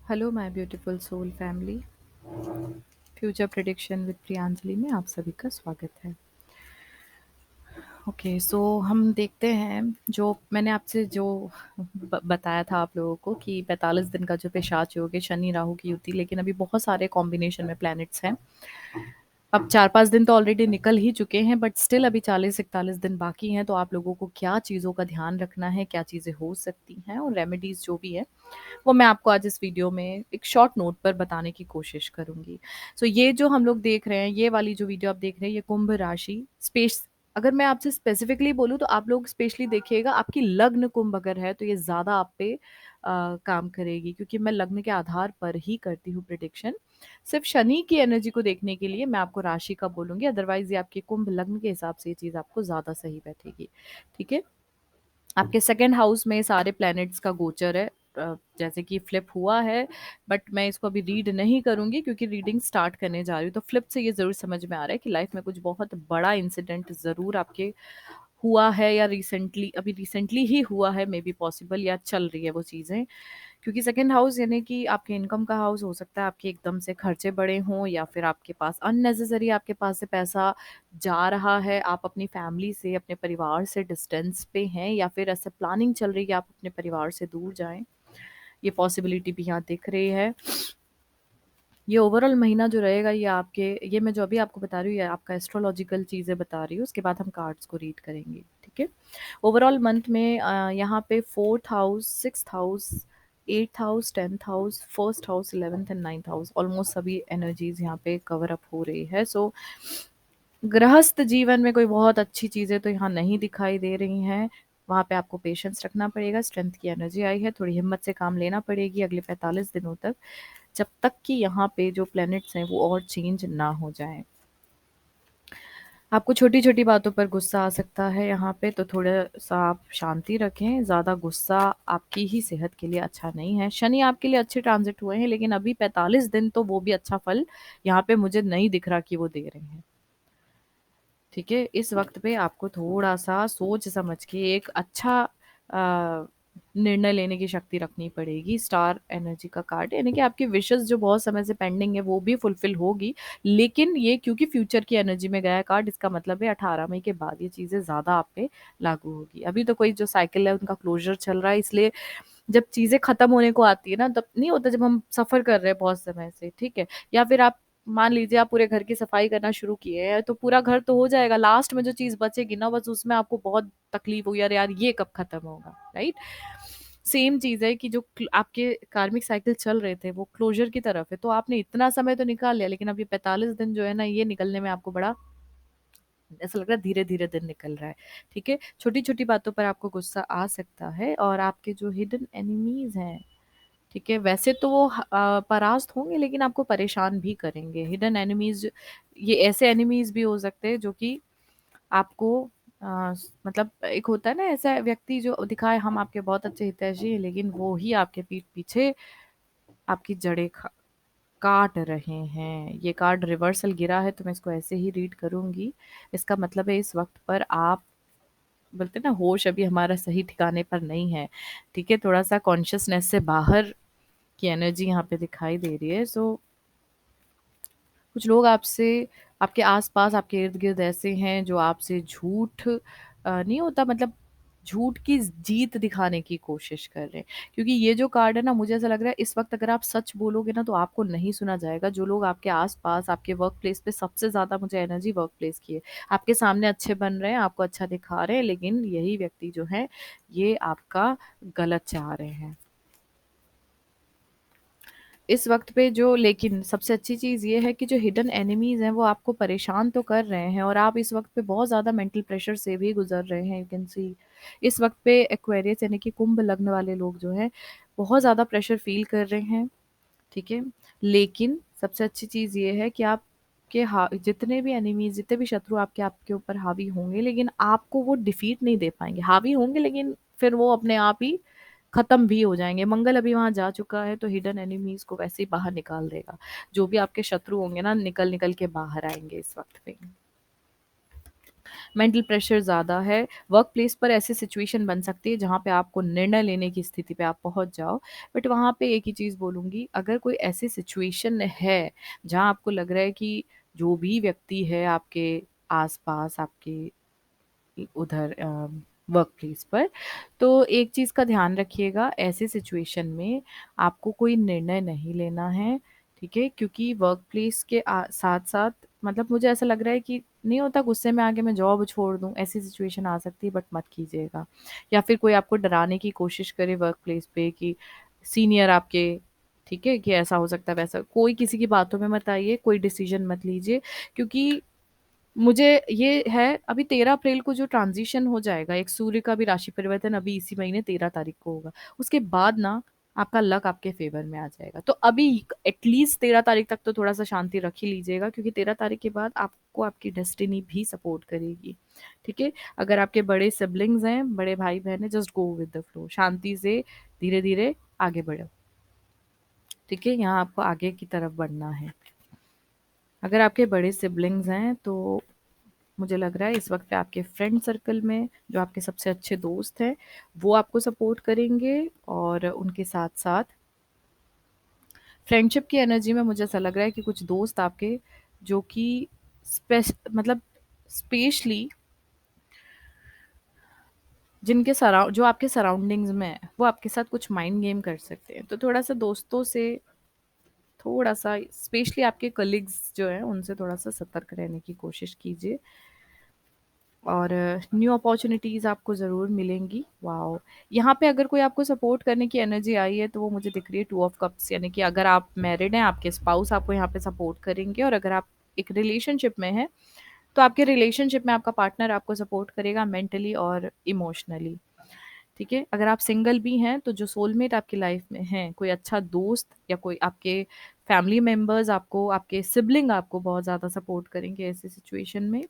Hello my beautiful soul family. Future prediction with Priyanjali में आप सभी का स्वागत है। ओके, सो हम देखते हैं जो मैंने आपसे जो बताया था आप लोगों को कि 45 दिन का जो पिशाच योग है शनि राहु की युति, लेकिन अभी बहुत सारे कॉम्बिनेशन में प्लैनेट्स हैं। अब 4-5 दिन तो ऑलरेडी निकल ही चुके हैं, बट स्टिल अभी 40-41 दिन बाकी हैं। तो आप लोगों को क्या चीज़ों का ध्यान रखना है, क्या चीज़ें हो सकती हैं और रेमेडीज़ जो भी है वो मैं आपको आज इस वीडियो में एक शॉर्ट नोट पर बताने की कोशिश करूंगी। सो ये जो हम लोग देख रहे हैं, ये वाली जो वीडियो आप देख रहे हैं, ये कुंभ राशि स्पेस, अगर मैं आपसे स्पेसिफिकली बोलूँ तो आप लोग स्पेशली देखिएगा, आपकी लग्न कुंभ अगर है तो ये ज़्यादा आप पे काम करेगी, क्योंकि मैं लग्न के आधार पर ही करती हूँ प्रिडिक्शन। सिर्फ शनि की एनर्जी को देखने के लिए मैं आपको राशि का बोलूंगी, अदरवाइज ये आपके कुंभ लग्न के हिसाब से ये चीज़ आपको ज़्यादा सही बैठेगी। ठीक है। आपके सेकंड हाउस में सारे प्लैनेट्स का गोचर है, जैसे कि फ्लिप हुआ है, बट मैं इसको अभी रीड नहीं करूंगी क्योंकि रीडिंग स्टार्ट करने जा रही हूँ। तो फ्लिप से ये जरूर समझ में आ रहा है कि लाइफ में कुछ बहुत बड़ा इंसिडेंट जरूर आपके हुआ है, या रिसेंटली अभी रिसेंटली ही हुआ है, मे बी पॉसिबल, या चल रही है वो चीज़ें। क्योंकि सेकंड हाउस यानी कि आपके इनकम का हाउस हो सकता है, आपके एकदम से खर्चे बड़े हों या फिर आपके पास अननेसेसरी आपके पास से पैसा जा रहा है, आप अपनी फैमिली से, अपने परिवार से डिस्टेंस पे हैं, या फिर ऐसे प्लानिंग चल रही है कि आप अपने परिवार से दूर जाएं। ये पॉसिबिलिटी भी यहाँ दिख रही है। ये ओवरऑल महीना जो रहेगा, ये आपके, ये मैं जो अभी आपको बता रही हूँ, ये आपका एस्ट्रोलॉजिकल चीज़ें बता रही हूँ, उसके बाद हम कार्ड्स को रीड करेंगे। ठीक है। ओवरऑल मंथ में यहाँ पे fourth house, six house, eighth house, tenth house, first house, 11th and ninth house, almost सभी एनर्जीज यहाँ पे कवर अप हो रही है। सो गृहस्थ जीवन में कोई बहुत अच्छी चीज़ें तो यहाँ नहीं दिखाई दे रही हैं। वहाँ पे आपको पेशेंस रखना पड़ेगा, स्ट्रेंथ की एनर्जी आई है, थोड़ी हिम्मत से काम लेना पड़ेगी अगले 45 दिनों तक, जब तक कि यहाँ पे जो प्लैनेट्स हैं वो और चेंज ना हो जाएं। आपको छोटी-छोटी बातों पर गुस्सा आ सकता है यहाँ पे, तो थोड़ा-सा आप शांति रखें, ज़्यादा गुस्सा आपकी ही सेहत के लिए अच्छा नहीं है। शनि आपके लिए अच्छे ट्रांज़िट हुए हैं, लेकिन अभी 45 दिन तो वो भी अच्छा फल यहाँ पे मुझे नहीं दिख रहा कि वो दे रहे हैं। ठीक है? इस वक़्त पे आपको थोड़ा-सा सोच समझ के एक अच्छा निर्णय लेने की शक्ति रखनी पड़ेगी। स्टार एनर्जी का कार्ड यानी कि आपकी विशेज़ जो बहुत समय से पेंडिंग है वो भी फुलफ़िल होगी। लेकिन ये क्योंकि फ्यूचर की एनर्जी में गया है कार्ड, इसका मतलब है 18 मई के बाद ये चीज़ें ज़्यादा आप पे लागू होगी। अभी तो कोई जो साइकिल है उनका क्लोज़र चल रहा है, इसलिए जब चीज़ें ख़त्म होने को आती है ना, तब नहीं होता जब हम सफ़र कर रहे हैं बहुत समय से, ठीक है? या फिर आप मान लीजिए आप पूरे घर की सफाई करना शुरू किए हैं, तो पूरा घर तो हो जाएगा, लास्ट में जो चीज़ बचेगी ना, बस उसमें आपको बहुत तकलीफ होगी, अरे यार ये कब खत्म होगा, राइट? सेम चीज़ है कि जो आपके कार्मिक साइकिल चल रहे थे वो क्लोजर की तरफ है, तो आपने इतना समय तो निकाल लिया, लेकिन अब ये 45 दिन जो है ना, ये निकलने में आपको बड़ा ऐसा लग रहा है धीरे धीरे दिन निकल रहा है। ठीक है। छोटी छोटी बातों पर आपको गुस्सा आ सकता है, और आपके जो हिडन एनिमीज हैं, ठीक है, वैसे तो वो परास्त होंगे लेकिन आपको परेशान भी करेंगे। हिडन एनिमीज, ये ऐसे एनिमीज भी हो सकते हैं जो कि आपको मतलब एक होता है ना ऐसा व्यक्ति जो दिखाए हम आपके बहुत अच्छे हितैषी हैं, लेकिन वो ही आपके पीठ पीछे आपकी जड़ें काट रहे हैं। ये कार्ड रिवर्सल गिरा है तो मैं इसको ऐसे ही रीड करूंगी। इसका मतलब है इस वक्त पर आप बोलते हैं ना, होश अभी हमारा सही ठिकाने पर नहीं है। ठीक है, थोड़ा सा कॉन्शियसनेस से बाहर की एनर्जी यहाँ पे दिखाई दे रही है। सो कुछ लोग आपसे, आपके आस-पास, आपके इर्द-गिर्द ऐसे हैं जो आपसे झूठ नहीं होता, मतलब झूठ की जीत दिखाने की कोशिश कर रहे हैं। क्योंकि ये जो कार्ड है ना, मुझे ऐसा लग रहा है इस वक़्त अगर आप सच बोलोगे ना तो आपको नहीं सुना जाएगा। जो लोग आपके आस-पास, आपके वर्क प्लेस पे, सबसे ज़्यादा मुझे एनर्जी वर्क प्लेस की है। आपके सामने अच्छे बन रहे हैं, आपको अच्छा दिखा रहे हैं, लेकिन यही व्यक्ति जो है, ये आपका गलत चाह रहे हैं। इस वक़्त पे जो, लेकिन सबसे अच्छी चीज़ ये है कि जो हिडन एनिमीज़ हैं वो आपको परेशान तो कर रहे हैं, और आप इस वक़्त पे बहुत ज़्यादा मेंटल प्रेशर से भी गुज़र रहे हैं। यू कैन सी इस वक़्त पे एक्वेरियस यानी कि कुंभ लग्न वाले लोग जो हैं, बहुत ज़्यादा प्रेशर फ़ील कर रहे हैं, ठीक है? लेकिन सबसे अच्छी चीज़ ये है कि आपके जितने भी एनिमीज़, जितने भी शत्रु आपके आपके ऊपर हावी होंगे, लेकिन आपको वो डिफीट नहीं दे पाएँगे। हावी होंगे लेकिन फिर वो अपने आप ही खत्म भी हो जाएँगे। मंगल अभी वहाँ जा चुका है तो हिडन एनिमीज़ को वैसे ही बाहर निकाल देगा। जो भी आपके शत्रु होंगे ना, निकल-निकल के बाहर आएँगे इस वक़्त पे। मेंटल प्रेशर ज़्यादा है। वर्क प्लेस पर ऐसी सिचुएशन बन सकती है जहाँ पे आपको निर्णय लेने की स्थिति पे आप पहुँच जाओ। बट वहाँ पे एक ही चीज़ बोलूँगी, अगर कोई ऐसी सिचुएशन है जहाँ आपको लग रहा है कि जो भी व्यक्ति है आपके आस-पास, आपके उधर वर्क प्लेस पर, तो एक चीज़ का ध्यान रखिएगा, ऐसे सिचुएशन में आपको कोई निर्णय नहीं लेना है, ठीक है? क्योंकि वर्क प्लेस के साथ-साथ मतलब मुझे ऐसा लग रहा है कि नहीं होता गुस्से में आके मैं जॉब छोड़ दूँ, ऐसी सिचुएशन आ सकती है, बट मत कीजिएगा। या फिर कोई आपको डराने की कोशिश करे वर्क प्लेस पे कि सीनियर आपके, ठीक है? कि ऐसा हो सकता है, वैसा कोई किसी की बातों में मत आइए, कोई डिसीज़न मत लीजिए, क्योंकि मुझे ये है अभी 13 अप्रैल को जो ट्रांज़िशन हो जाएगा, एक सूर्य का भी राशि परिवर्तन अभी इसी महीने 13 तारीख को होगा। उसके बाद ना आपका लक आपके फ़ेवर में आ जाएगा। तो अभी एटलीस्ट 13 तारीख तक तो थोड़ा-सा शांति रख ही लीजिएगा, क्योंकि 13 तारीख के बाद आपको आपकी डेस्टिनी भी सपोर्ट करेगी, ठीक है? अगर आपके बड़े सिबलिंग्स हैं, बड़े भाई-बहन हैं, just go with the flow, शांति से धीरे-धीरे आगे बढ़ो, ठीक है? यहाँ आपको आगे की तरफ बढ़ना है। अगर आपके बड़े सिबलिंग्स हैं तो मुझे लग रहा है इस वक़्त पे आपके फ्रेंड सर्कल में जो आपके सबसे अच्छे दोस्त हैं, वो आपको सपोर्ट करेंगे, और उनके साथ-साथ फ्रेंडशिप की एनर्जी में मुझे ऐसा लग रहा है कि कुछ दोस्त आपके जो कि मतलब स्पेशली जो आपके सराउंडिंग्स में हैं, वो आपके साथ कुछ माइंड गेम कर सकते हैं। तो थोड़ा-सा दोस्तों से थोड़ा-सा स्पेशली आपके कलीग्स जो हैं, उनसे थोड़ा-सा सतर्क रहने की कोशिश कीजिए। और न्यू अपॉर्च्युनिटीज़ आपको ज़रूर मिलेंगी। वॉव! यहाँ पे अगर कोई आपको सपोर्ट करने की एनर्जी आई है तो वो मुझे दिख रही है 2 ऑफ कप्स, यानी कि अगर आप मैरिड हैं, आपके स्पाउस आपको यहाँ पे सपोर्ट करेंगे, और अगर आप एक रिलेशनशिप में हैं, तो आपके रिलेशनशिप में आपका पार्टनर आपको सपोर्ट करेगा मेंटली और इमोशनली, ठीक है? अगर आप सिंगल भी हैं तो जो सोलमेट आपकी लाइफ में हैं, कोई अच्छा दोस्त या कोई आपके फैमिली मेंबर्स आपको, आपके सिबलिंग आपको बहुत ज़्यादा सपोर्ट करेंगे ऐसी सिचुएशन में।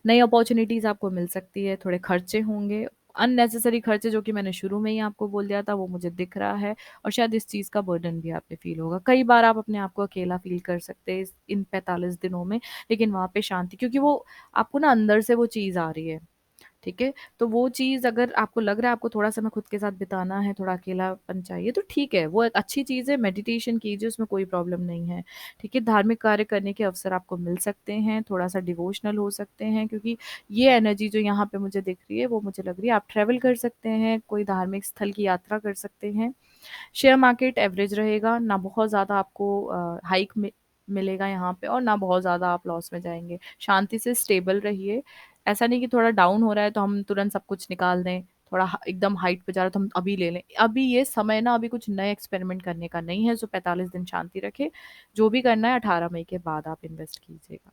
नई अपॉर्च्युनिटीज़ आपको मिल सकती है, थोड़े खर्चे होंगे, अननेसेसरी खर्चे जो कि मैंने शुरू में ही आपको बोल दिया था, वो मुझे दिख रहा है, और शायद इस चीज़ का बर्डन भी आप पे फ़ील होगा। कई बार आप अपने आप को अकेला फ़ील कर सकते हैं इन 45 दिनों में, लेकिन वहाँ पे शांति, क्योंकि वो आपको ना अंदर से वो चीज़ आ रही है। ठीक है? तो वो चीज़ अगर आपको लग रहा है आपको थोड़ा समय खुद के साथ बिताना है, थोड़ा अकेलापन चाहिए, तो ठीक है, वो एक अच्छी चीज़ है, मेडिटेशन कीजिए, उसमें कोई प्रॉब्लम नहीं है, ठीक है? धार्मिक कार्य करने के अवसर आपको मिल सकते हैं, थोड़ा-सा डिवोशनल हो सकते हैं, क्योंकि ये एनर्जी जो यहाँ पे मुझे दिख रही है, वो मुझे लग रही है आप ट्रैवल कर सकते हैं, कोई धार्मिक स्थल की यात्रा कर सकते हैं। शेयर मार्केट एवरेज रहेगा, ना बहुत ज़्यादा आपको हाइक मिलेगा यहाँ पे, और ना बहुत ज़्यादा आप लॉस में जाएँगे। शांति से स्टेबल रहिए, ऐसा नहीं कि थोड़ा डाउन हो रहा है तो हम तुरंत सब कुछ निकाल दें, थोड़ा एकदम हाइट पे जा रहा है तो हम अभी ले लें। अभी ये समय ना अभी कुछ नए एक्सपेरिमेंट करने का नहीं है, सो 45 दिन शांति रखें। जो भी करना है 18 मई के बाद आप इन्वेस्ट कीजिएगा,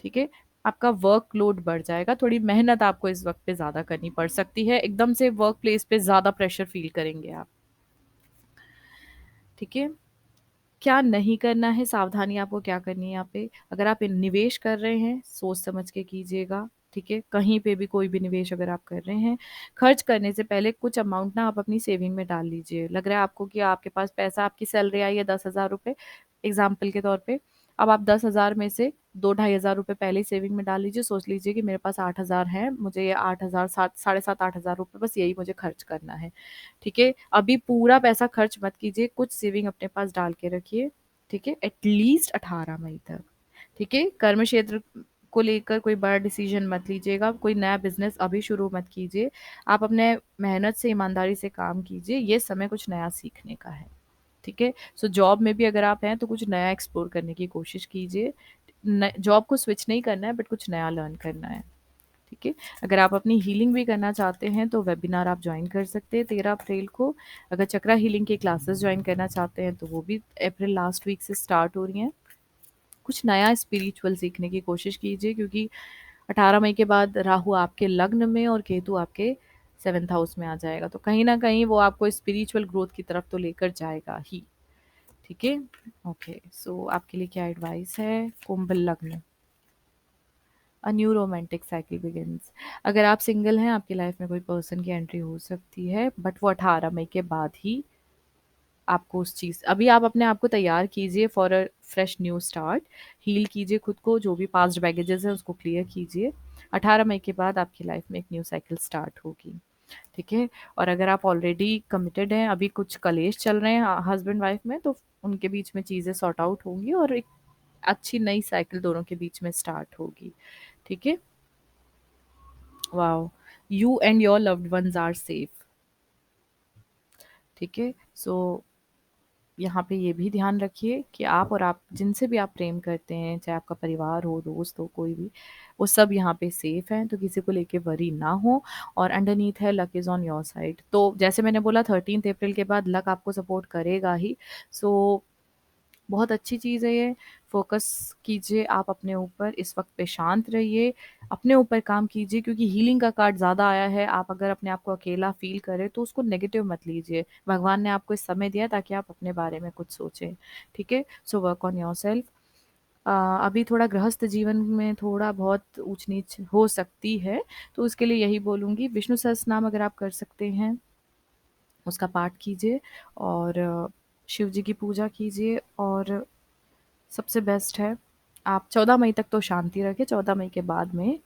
ठीक है? आपका वर्कलोड बढ़ जाएगा, थोड़ी मेहनत आपको इस वक़्त पे ज़्यादा करनी पड़ सकती है, एकदम से वर्क प्लेस पे ज़्यादा प्रेशर फ़ील करेंगे आप, ठीक है? क्या नहीं करना है, सावधानी आपको क्या करनी है यहाँ पे, अगर आप निवेश कर रहे हैं, सोच समझ के कीजिएगा, ठीक है? कहीं पे भी कोई भी निवेश अगर आप कर रहे हैं, खर्च करने से पहले कुछ अमाउंट ना आप अपनी सेविंग में डाल लीजिए। लग रहा है आपको कि आपके पास पैसा, आपकी सैलरी आई है 10,000 रुपए, एग्ज़ाम्पल के तौर पे, अब आप 10,000 में से 2 ढाई हज़ार रुपए पहले ही सेविंग में डाल लीजिए, सोच लीजिए कि मेरे पास 8,000 हैं, मुझे ये 8,000 7 साढ़े 7 8,000 रुपए बस यही मुझे खर्च करना है, ठीक है? अभी पूरा पैसा खर्च मत कीजिए, कुछ सेविंग अपने पास डाल के रखिए, ठीक है? एटलीस्ट 18 मई तक, ठीक है? कर्म क्षेत्र को लेकर कोई बड़ा डिसीजन मत लीजिएगा, कोई नया बिज़नेस अभी शुरू मत कीजिए। आप अपने मेहनत से, ईमानदारी से काम कीजिए, ये समय कुछ नया सीखने का है, ठीक है? सो जॉब में भी अगर आप हैं तो कुछ नया एक्सप्लोर करने की कोशिश कीजिए। न जॉब को स्विच नहीं करना है, बट कुछ नया लर्न करना है, ठीक है? अगर आप अपनी हीलिंग भी करना चाहते हैं तो वेबिनार आप जॉइन कर सकते हैं 13 अप्रैल को। अगर चक्रा हीलिंग की क्लासेस जॉइन करना चाहते हैं तो वो भी अप्रैल लास्ट वीक से स्टार्ट हो रही हैं। कुछ नया स्पिरिचुअल सीखने की कोशिश कीजिए, क्योंकि 18 मई के बाद राहु आपके लग्न में और केतु आपके 7th हाउस में आ जाएगा, तो कहीं न कहीं वो आपको स्पिरिचुअल ग्रोथ की तरफ तो लेकर जाएगा ही, ठीक है? ओके, सो आपके लिए क्या एडवाइस है? कुंभ लग्न, a new romantic cycle begins. अगर आप सिंगल हैं, आपकी लाइफ में कोई पर्सन की एंट्री हो सकती है, बट वो 18 मई के बाद ही आपको उस चीज़, अभी आप अपने आप को तैयार कीजिए for a fresh new start, heal कीजिए खुद को, जो भी पास्ट बैगेजेस है उसको क्लियर कीजिए, 18 मई के बाद आपकी लाइफ में एक न्यू साइकिल स्टार्ट होगी, ठीक है? और अगर आप ऑलरेडी कमिटेड हैं, अभी कुछ कलेश चल रहे हैं हस्बैंड वाइफ में, तो उनके बीच में चीज़ें सॉर्ट आउट होंगी और एक अच्छी नई साइकिल दोनों के बीच में स्टार्ट होगी, ठीक है? Wow! You and your loved ones are safe, ठीक है? सो यहाँ पे ये भी ध्यान रखिए कि आप और आप जिनसे भी आप प्रेम करते हैं, चाहे आपका परिवार हो, दोस्त हो, कोई भी, वो सब यहाँ पे सेफ हैं, तो किसी को लेके वरी ना हो। और अंडरनीथ है luck is on your side. तो जैसे मैंने बोला 13th अप्रैल के बाद लक आपको सपोर्ट करेगा ही। सो बहुत अच्छी चीज़ है ये। फ़ोकस कीजिए आप अपने ऊपर, इस वक़्त पे शांत रहिए, अपने ऊपर काम कीजिए क्योंकि हीलिंग का कार्ड ज़्यादा आया है। आप अगर अपने आप को अकेला फ़ील करें तो उसको नेगेटिव मत लीजिए। भगवान ने आपको इस समय दिया है ताकि आप अपने बारे में कुछ सोचें, ठीक है? So work on yourself. अभी थोड़ा गृहस्थ जीवन में थोड़ा बहुत ऊँच-नीच हो सकती है, तो उसके लिए यही बोलूँगी विष्णु सहस्त्रनाम अगर आप कर सकते हैं, उसका पाठ कीजिए और शिव जी की पूजा कीजिए और सबसे बेस्ट है आप 14 मई तक तो शांति रखें, 14 मई के बाद में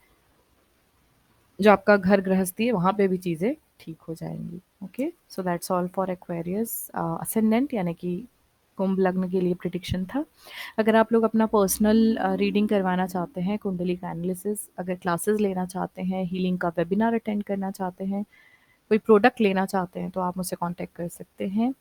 जो आपका घर गृहस्थी है वहाँ पे भी चीज़ें ठीक हो जाएँगी। Okay, so that's all for Aquarius ascendant यानी कि कुंभ लग्न के लिए प्रेडिक्शन था। अगर आप लोग अपना पर्सनल रीडिंग करवाना चाहते हैं, कुंडली का एनालिसिस, अगर क्लासेस लेना चाहते हैं, हीलिंग का वेबिनार अटेंड करना चाहते हैं, कोई प्रोडक्ट लेना चाहते हैं, तो आप मुझसे कॉन्टैक्ट कर सकते हैं।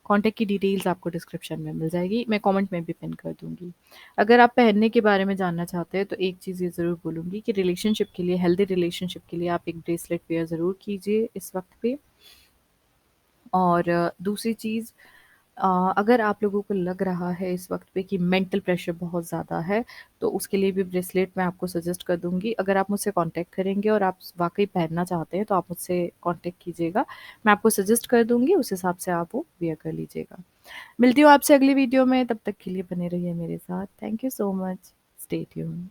कॉन्टैक्ट की डिटेल्स आपको डिस्क्रिप्शन में मिल जाएगी, मैं कमेंट में भी पिन कर दूँगी। अगर आप पहनने के बारे में जानना चाहते हैं तो एक चीज़ ये ज़रूर बोलूँगी कि रिलेशनशिप के लिए, हेल्दी रिलेशनशिप के लिए आप एक ब्रेसलेट वेयर ज़रूर कीजिए इस वक़्त पे। और दूसरी चीज़ अगर आप लोगों को लग रहा है इस वक़्त पे कि मेंटल प्रेशर बहुत ज़्यादा है, तो उसके लिए भी ब्रेसलेट मैं आपको सजेस्ट कर दूँगी। अगर आप मुझसे कॉन्टैक्ट करेंगे और आप वाक़ई पहनना चाहते हैं, तो आप मुझसे कॉन्टैक्ट कीजिएगा। मैं आपको सजेस्ट कर दूँगी, उस हिसाब से आप वो वियर कर लीजिएगा। मिलती हूँ आपसे अगली वीडियो में, तब तक के लिए बने रहिए मेरे साथ। Thank you so much. Stay tuned.